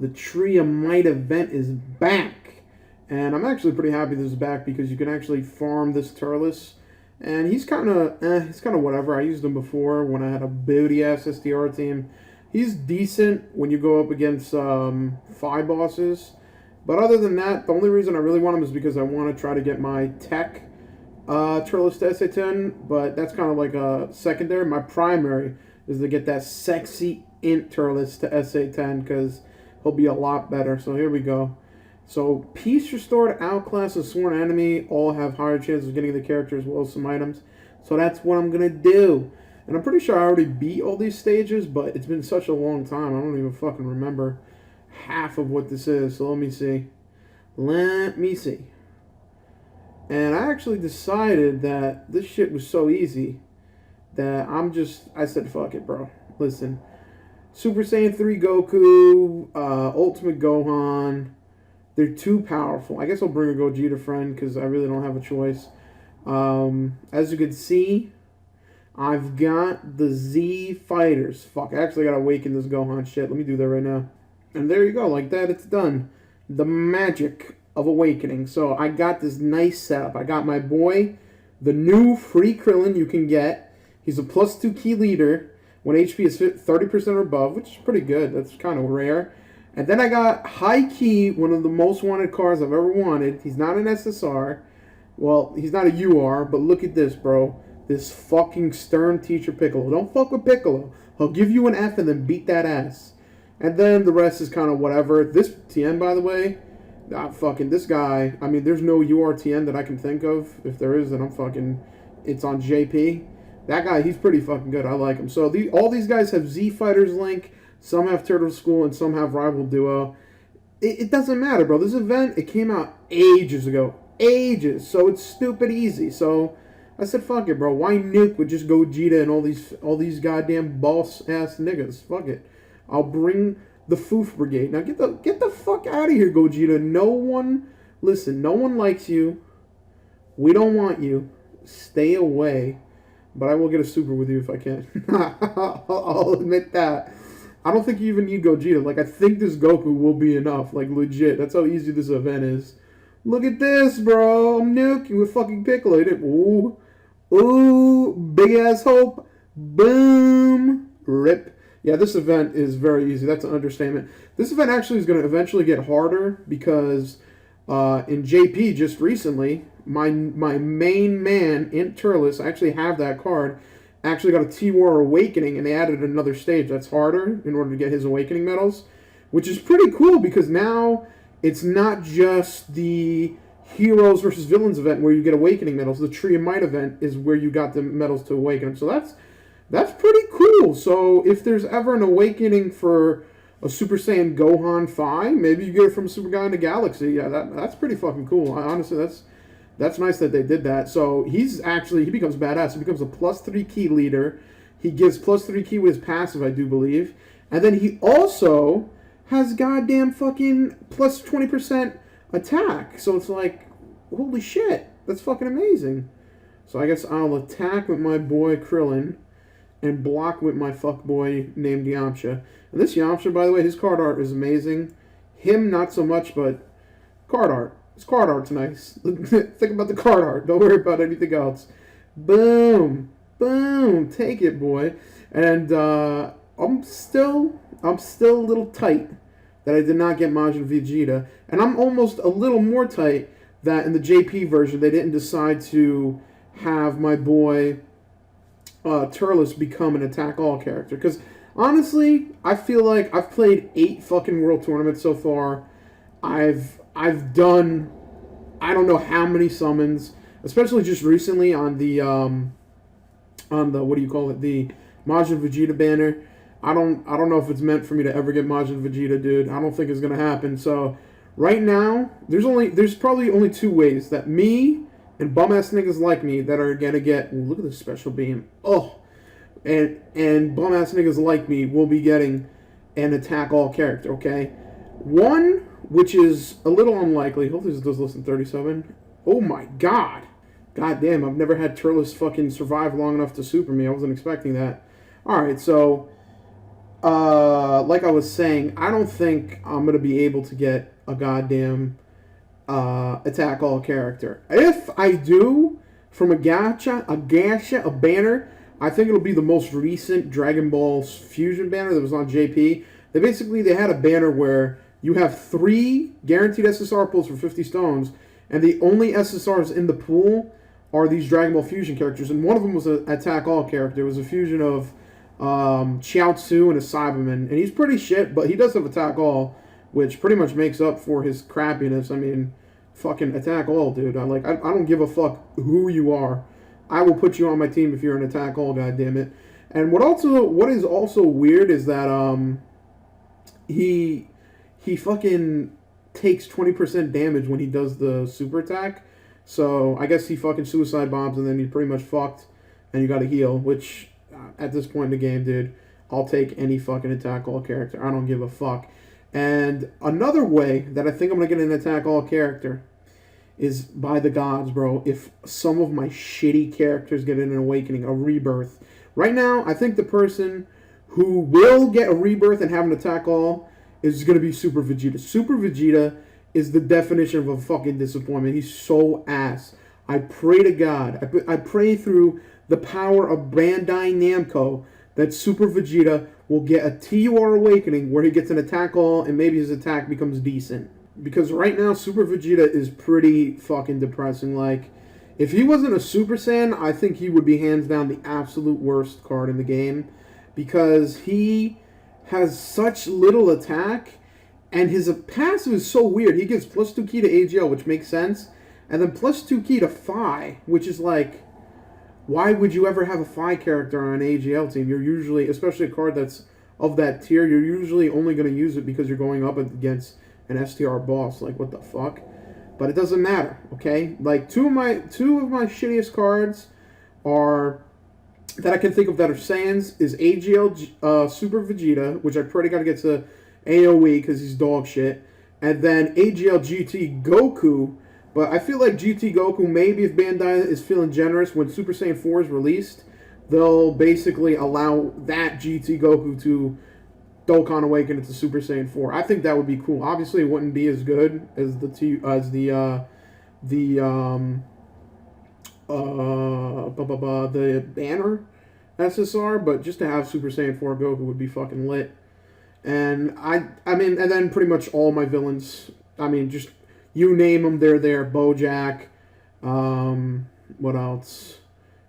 The Tree of Might event is back. And I'm actually pretty happy this is back because you can actually farm this Turles. And he's kind of, he's kind of whatever. I used him before when I had a booty-ass SDR team. He's decent when you go up against 5 bosses. But other than that, the only reason I really want him is because I want to try to get my tech Turles to SA10. But that's kind of like a secondary. My primary is to get that sexy int Turles to SA10 because he'll be a lot better. So here we go. So Peace Restored, Outclass, and Sworn Enemy all have higher chances of getting the character as well as some items. So that's what I'm going to do. And I'm pretty sure I already beat all these stages, but it's been such a long time. I don't even fucking remember half of what this is. So let me see. Let me see. And I actually decided that this shit was so easy that I said, fuck it, bro. Listen. Super Saiyan 3 Goku, Ultimate Gohan. They're too powerful. I guess I'll bring a Gogeta friend because I really don't have a choice. As you can see, I've got the Z Fighters. Fuck, I actually got to awaken this Gohan shit. Let me do that right now. And there you go. Like that, it's done. The magic of awakening. So I got this nice setup. I got my boy, the new free Krillin you can get. He's a +2 key leader when HP is 30% or above, which is pretty good. That's kind of rare. And then I got High Key, one of the most wanted cars I've ever wanted. He's not an SSR. Well, he's not a UR, but look at this, bro. This fucking stern teacher Piccolo. Don't fuck with Piccolo. He'll give you an F and then beat that ass. And then the rest is kind of whatever. This TN, by the way, fucking this guy. I mean, there's no UR TN that I can think of. If there is, then I'm fucking, it's on JP. That guy, he's pretty fucking good. I like him. So all these guys have Z Fighters Link. Some have Turtle School and some have Rival Duo. It doesn't matter, bro. This event, it came out ages ago. Ages. So it's stupid easy. So I said, fuck it, bro. Why nuke with just Gogeta and all these goddamn boss-ass niggas? Fuck it. I'll bring the Foof Brigade. Now get the fuck out of here, Gogeta. No one likes you. We don't want you. Stay away. But I will get a super with you if I can. I'll admit that. I don't think you even need Gogeta. Like, I think this Goku will be enough. Like, legit. That's how easy this event is. Look at this, bro. I'm nuking with fucking Piccolo. Ooh. Ooh. Big-ass hope. Boom. Rip. Yeah, this event is very easy. That's an understatement. This event actually is going to eventually get harder because in JP just recently, my main man, Int Turles, I actually have that card, actually got a T-War Awakening, and they added another stage that's harder in order to get his Awakening medals, which is pretty cool because now it's not just the Heroes versus Villains event where you get Awakening medals. The Tree of Might event is where you got the medals to awaken them. So that's pretty cool. So if there's ever an Awakening for a Super Saiyan Gohan 5, maybe you get it from Super Guy in the Galaxy. Yeah, that's pretty fucking cool. Honestly, that's nice that they did that. So he becomes badass. He becomes a +3 key leader. He gives +3 key with his passive, I do believe. And then he also has goddamn fucking +20% attack. So it's like, holy shit, that's fucking amazing. So I guess I'll attack with my boy Krillin and block with my fuckboy named Yamcha. And this Yamcha, by the way, his card art is amazing. Him, not so much, but card art. His card art's nice. Think about the card art. Don't worry about anything else. Boom. Boom. Take it, boy. And I'm still a little tight that I did not get Majin Vegeta. And I'm almost a little more tight that in the JP version they didn't decide to have my boy Turles become an Attack All character. Because honestly, I feel like I've played 8 fucking World Tournaments so far. I've done, I don't know how many summons, especially just recently on the what do you call it, the Majin Vegeta banner. I don't know if it's meant for me to ever get Majin Vegeta, dude. I don't think it's gonna happen. So right now, there's probably only 2 ways that me and bum-ass niggas like me that are gonna get, ooh, look at this special beam. Oh, and bum-ass niggas like me will be getting an Attack All character, okay? One, which is a little unlikely. Hopefully this does less than 37. Oh my god. God damn, I've never had Turles fucking survive long enough to super me. I wasn't expecting that. Alright, so like I was saying, I don't think I'm gonna be able to get a goddamn attack all character. If I do, from a gacha, a banner, I think it'll be the most recent Dragon Ball Fusion banner that was on JP. They had a banner where you have 3 guaranteed SSR pulls for 50 stones, and the only SSRs in the pool are these Dragon Ball Fusion characters, and one of them was an attack all character. It was a fusion of Chiaotzu and a Cyberman, and he's pretty shit, but he does have attack all, which pretty much makes up for his crappiness. I mean, fucking attack all, dude. I don't give a fuck who you are. I will put you on my team if you're an attack all, goddammit. And what is also weird is that he fucking takes 20% damage when he does the super attack. So I guess he fucking suicide bombs and then he's pretty much fucked, and you got to heal. Which at this point in the game, dude, I'll take any fucking attack all character. I don't give a fuck. And another way that I think I'm gonna get an attack all character is by the gods, bro. If some of my shitty characters get an awakening, a rebirth. Right now, I think the person who will get a rebirth and have an attack all is going to be Super Vegeta. Super Vegeta is the definition of a fucking disappointment. He's so ass. I pray to God, I pray through the power of Bandai Namco that Super Vegeta will get a TUR awakening where he gets an attack all and maybe his attack becomes decent. Because right now, Super Vegeta is pretty fucking depressing. Like, if he wasn't a Super Saiyan, I think he would be hands down the absolute worst card in the game. Because he has such little attack, and his passive is so weird. He gives +2 key to AGL, which makes sense, and then +2 key to Phi, which is like, why would you ever have a Phi character on an AGL team? You're usually, especially a card that's of that tier, you're usually only going to use it because you're going up against an STR boss. Like, what the fuck? But it doesn't matter, okay? Like, two of my shittiest cards are that I can think of that are Saiyans is AGL Super Vegeta, which I pretty got to get to AoE because he's dog shit, and then AGL GT Goku. But I feel like GT Goku, maybe if Bandai is feeling generous, when Super Saiyan 4 is released, they'll basically allow that GT Goku to Dokkan Awaken into Super Saiyan 4. I think that would be cool. Obviously, it wouldn't be as good as the banner SSR, but just to have Super Saiyan 4 Goku would be fucking lit. And I mean, and then pretty much all my villains. I mean, just you name them, they're there. Bojack, what else?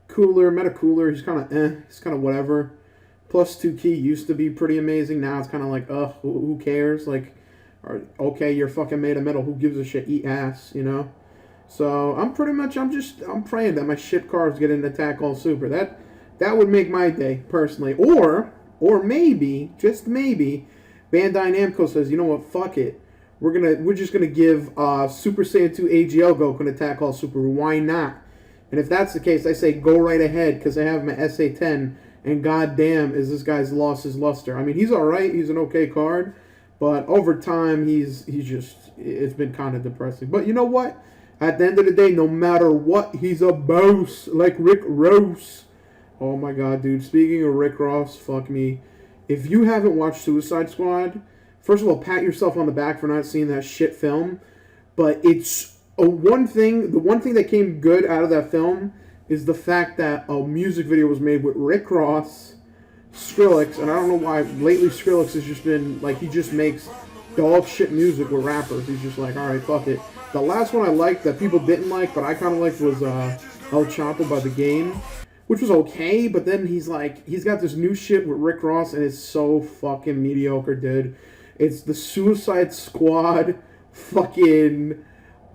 Cooler, Meta Cooler. He's kind of he's kind of whatever. +2 key used to be pretty amazing. Now it's kind of like, who cares? Like, okay, you're fucking made of metal. Who gives a shit? Eat ass, you know? So I'm praying that my shit cards get an attack all super. That would make my day, personally. Or maybe, just maybe, Bandai Namco says, you know what, fuck it. We're just gonna give Super Saiyan 2 AGL Goku an attack all super. Why not? And if that's the case, I say go right ahead, because I have my SA10, and goddamn is this guy's lost his luster. I mean, he's alright, he's an okay card, but over time he's just, it's been kind of depressing. But you know what? At the end of the day, no matter what, he's a boss, like Rick Ross. Oh my god, dude. Speaking of Rick Ross, fuck me. If you haven't watched Suicide Squad, first of all, pat yourself on the back for not seeing that shit film. But it's the one thing that came good out of that film is the fact that a music video was made with Rick Ross, Skrillex, and I don't know why lately Skrillex has just been, like, he just makes dog shit music with rappers. He's just like, alright, fuck it. The last one I liked that people didn't like, but I kind of liked, was El Chapo by The Game, which was okay, but then he's got this new shit with Rick Ross, and it's so fucking mediocre, dude. It's the Suicide Squad fucking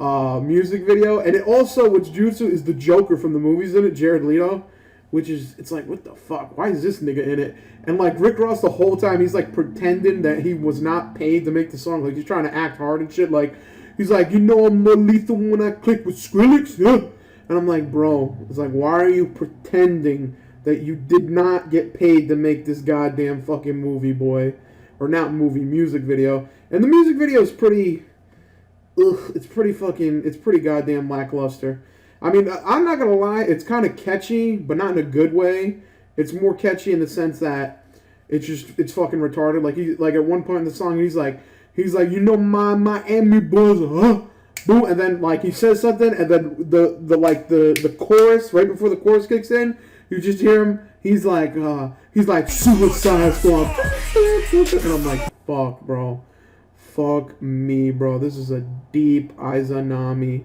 music video, and it also, what's jutsu is the Joker from the movies in it, Jared Leto, which is, it's like, what the fuck, why is this nigga in it? And like, Rick Ross the whole time, he's like pretending that he was not paid to make the song, like he's trying to act hard and shit, like, he's like, you know I'm more lethal when I click with Skrillex, yeah? And I'm like, bro, it's like, why are you pretending that you did not get paid to make this goddamn fucking movie, boy? Or not movie, music video. And the music video is pretty, it's pretty goddamn lackluster. I mean, I'm not gonna lie, it's kind of catchy, but not in a good way. It's more catchy in the sense that it's fucking retarded. Like at one point in the song, he's like, you know, my Miami boys, huh? Boom, and then like he says something, and then the chorus right before the chorus kicks in, you just hear him. He's like Suicide Squad, and I'm like, fuck, bro, fuck me, bro. This is a deep Izanami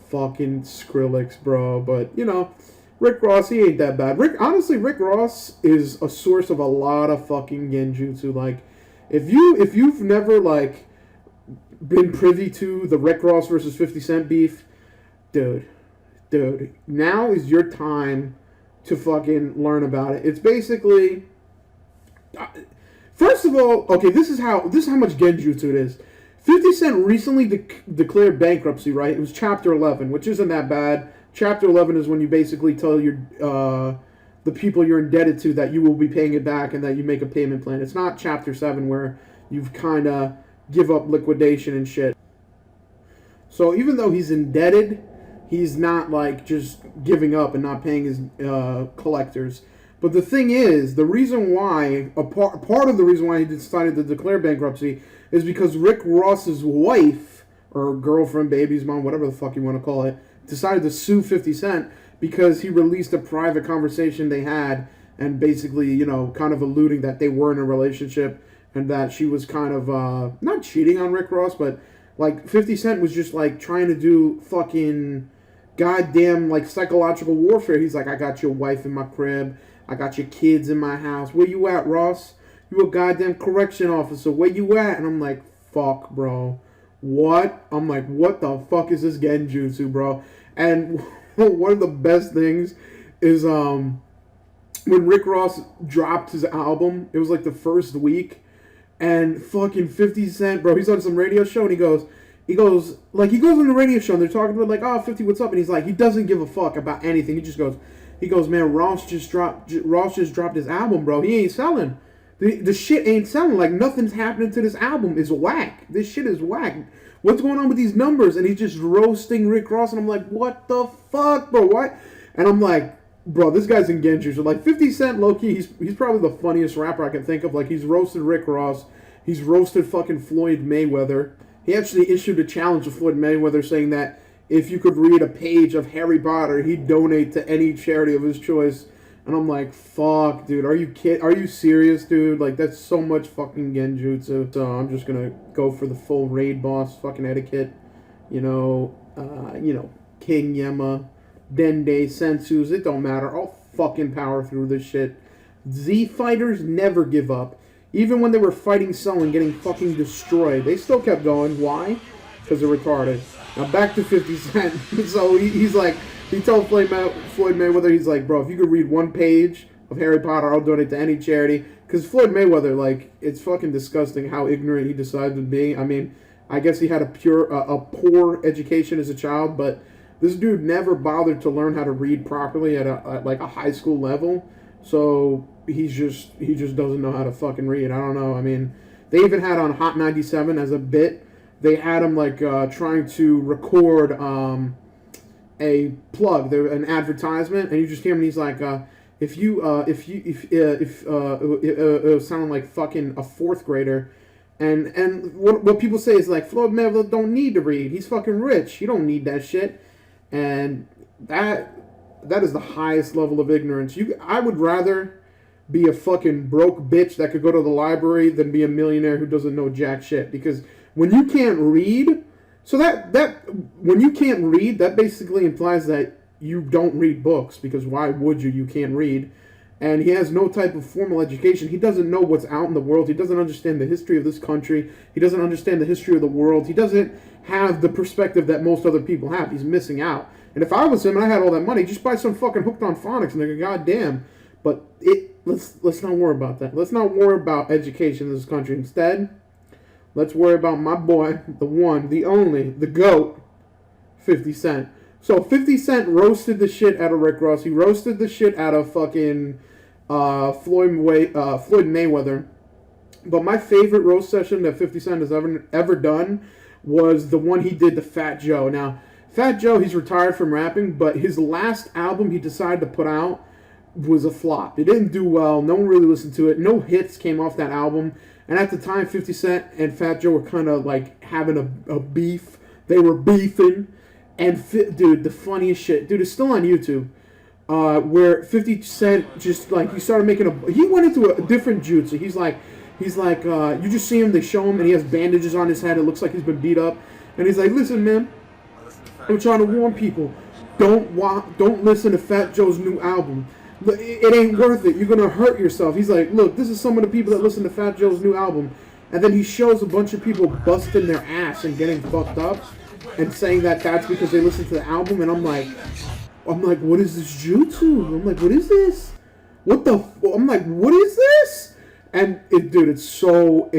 fucking Skrillex, bro. But you know, Rick Ross, he ain't that bad. Rick Ross is a source of a lot of fucking genjutsu. Like, if you've never like been privy to the Rick Ross versus 50 Cent beef, dude, now is your time to fucking learn about it. It's basically, first of all, okay, this is how much genjutsu it is. 50 Cent recently declared bankruptcy, right? It was Chapter 11, which isn't that bad. Chapter 11 is when you basically tell your the people you're indebted to that you will be paying it back and that you make a payment plan. It's not Chapter 7 where you've kind of give up liquidation and shit. So even though he's indebted, he's not like just giving up and not paying his collectors. But the thing is, the reason why, part of the reason why he decided to declare bankruptcy is because Rick Ross's wife, or girlfriend, baby's mom, whatever the fuck you want to call it, decided to sue 50 Cent because he released a private conversation they had and basically, you know, kind of alluding that they were in a relationship and that she was kind of, not cheating on Rick Ross, but like 50 Cent was just like trying to do fucking goddamn like psychological warfare. He's like, I got your wife in my crib. I got your kids in my house. Where you at, Ross? You a goddamn correction officer. Where you at? And I'm like, fuck, bro. What? I'm like, what the fuck is this genjutsu, bro? And one of the best things is when Rick Ross dropped his album, it was like the first week, and fucking 50 Cent, bro, he's on some radio show, and he goes on the radio show, and they're talking about like, oh, 50, what's up? And he's like, he doesn't give a fuck about anything. He goes, man, Ross just dropped his album, bro. He ain't selling. The shit ain't selling. Like, nothing's happening to this album. It's whack. This shit is whack. What's going on with these numbers? And he's just roasting Rick Ross, and I'm like, what the fuck, bro? What? And I'm like, bro, this guy's in genjutsu. Like, 50 Cent, low-key, he's probably the funniest rapper I can think of. Like, he's roasted Rick Ross. He's roasted fucking Floyd Mayweather. He actually issued a challenge to Floyd Mayweather saying that if you could read a page of Harry Potter, he'd donate to any charity of his choice. And I'm like, fuck, dude, are you serious, dude? Like, that's so much fucking genjutsu. So I'm just gonna go for the full raid boss fucking etiquette. You know, King Yema, Dende, Sensus, it don't matter. I'll fucking power through this shit. Z fighters never give up. Even when they were fighting Cell and getting fucking destroyed, they still kept going. Why? Because they're retarded. Now back to 50 Cent. So he's like, he told Floyd Mayweather, he's like, bro, if you could read one page of Harry Potter, I'll donate to any charity. Because Floyd Mayweather, like, it's fucking disgusting how ignorant he decided to be. I mean, I guess he had a poor education as a child, but this dude never bothered to learn how to read properly at a high school level. So he just doesn't know how to fucking read. I don't know. I mean, they even had on Hot 97 as a bit. They had him like trying to record a plug, an advertisement, and you just hear him. And he's like, it was sounding like fucking a fourth grader. And what people say is like, Floyd Mayweather don't need to read. He's fucking rich. He don't need that shit. And that is the highest level of ignorance. I would rather be a fucking broke bitch that could go to the library than be a millionaire who doesn't know jack shit. Because when you can't read, when you can't read, that basically implies that you don't read books. Because why would you? You can't read. And he has no type of formal education. He doesn't know what's out in the world. He doesn't understand the history of this country. He doesn't understand the history of the world. He doesn't have the perspective that most other people have. He's missing out. And if I was him and I had all that money, just buy some fucking Hooked on Phonics and they're goddamn. But let's not worry about that. Let's not worry about education in this country. Instead, let's worry about my boy, the one, the only, the GOAT, 50 Cent. So 50 Cent roasted the shit out of Rick Ross. He roasted the shit out of fucking Floyd Mayweather. But my favorite roast session that 50 Cent has ever done was the one he did to Fat Joe. Now, Fat Joe, he's retired from rapping, but his last album he decided to put out was a flop. It didn't do well. No one really listened to it. No hits came off that album. And at the time, 50 Cent and Fat Joe were kind of like having a beef. They were beefing. And, dude, the funniest shit. Dude, it's still on YouTube. Where 50 Cent just, like, he started making he went into a different jutsu. He's like, you just see him, they show him, and he has bandages on his head. It looks like he's been beat up. And he's like, listen, man, I'm trying to warn people. Don't listen to Fat Joe's new album. It ain't worth it. You're going to hurt yourself. He's like, look, this is some of the people that listen to Fat Joe's new album. And then he shows a bunch of people busting their ass and getting fucked up and saying that that's because they listen to the album. And I'm like, what is this jutsu? I'm like, what is this? I'm like, what is this? And dude, it's so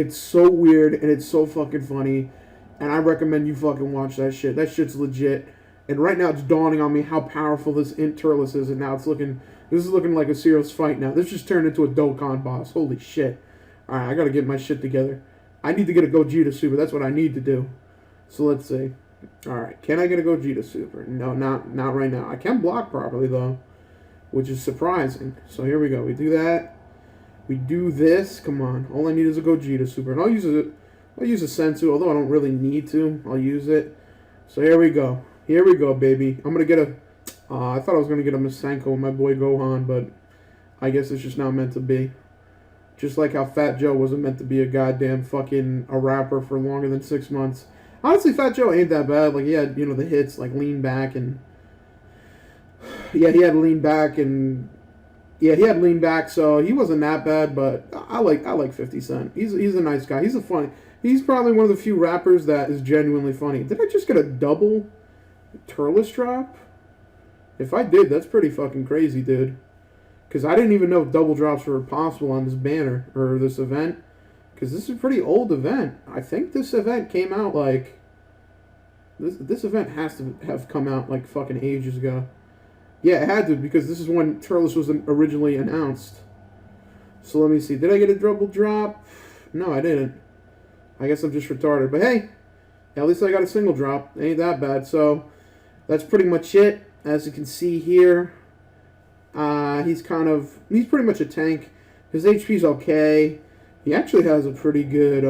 weird and it's so fucking funny. And I recommend you fucking watch that shit. That shit's legit. And right now it's dawning on me how powerful this Turles is. And now this is looking like a serious fight now. This just turned into a Dokkan boss. Holy shit. Alright, I gotta get my shit together. I need to get a Gogeta Super. That's what I need to do. So let's see. Alright, can I get a Gogeta Super? No, not right now. I can block properly though, which is surprising. So here we go. We do that. We do this. Come on. All I need is a Gogeta Super. And I'll use a Sensu, although I don't really need to. I'll use it. So here we go. Here we go, baby. I'm going to get a... I thought I was going to get a Masenko with my boy Gohan, but I guess it's just not meant to be. Just like how Fat Joe wasn't meant to be a goddamn fucking a rapper for longer than 6 months. Honestly, Fat Joe ain't that bad. Like, he had, the hits, like Lean Back and... Yeah, he had Lean Back and... Yeah, he had Lean Back, so he wasn't that bad, but I like 50 Cent. He's a nice guy. He's probably one of the few rappers that is genuinely funny. Did I just get a double Turles drop? If I did, that's pretty fucking crazy, dude. Because I didn't even know double drops were possible on this banner, or this event. Because this is a pretty old event. I think this event came out like... This event has to have come out like fucking ages ago. Yeah, it had to, because this is when Turles was originally announced. So let me see. Did I get a double drop? No, I didn't. I guess I'm just retarded. But hey, at least I got a single drop. Ain't that bad. So that's pretty much it. As you can see here, he's pretty much a tank. His HP's okay. He actually has a pretty good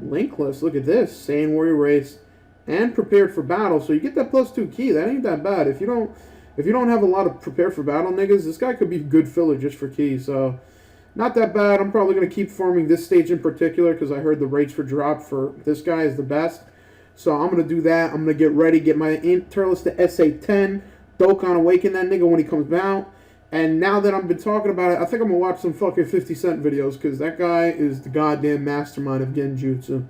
link list. Look at this. Saiyan Warrior Race and Prepared for Battle. So you get that +2 key. That ain't that bad. If you don't have a lot of Prepared for Battle niggas, this guy could be good filler just for key. So not that bad. I'm probably going to keep farming this stage in particular because I heard the rates for drop for this guy is the best. So I'm going to do that. I'm going to get ready, get my Turles to SA10. Dokkan awaken that nigga when he comes out. And now that I've been talking about it, I think I'm going to watch some fucking 50 Cent videos because that guy is the goddamn mastermind of Genjutsu.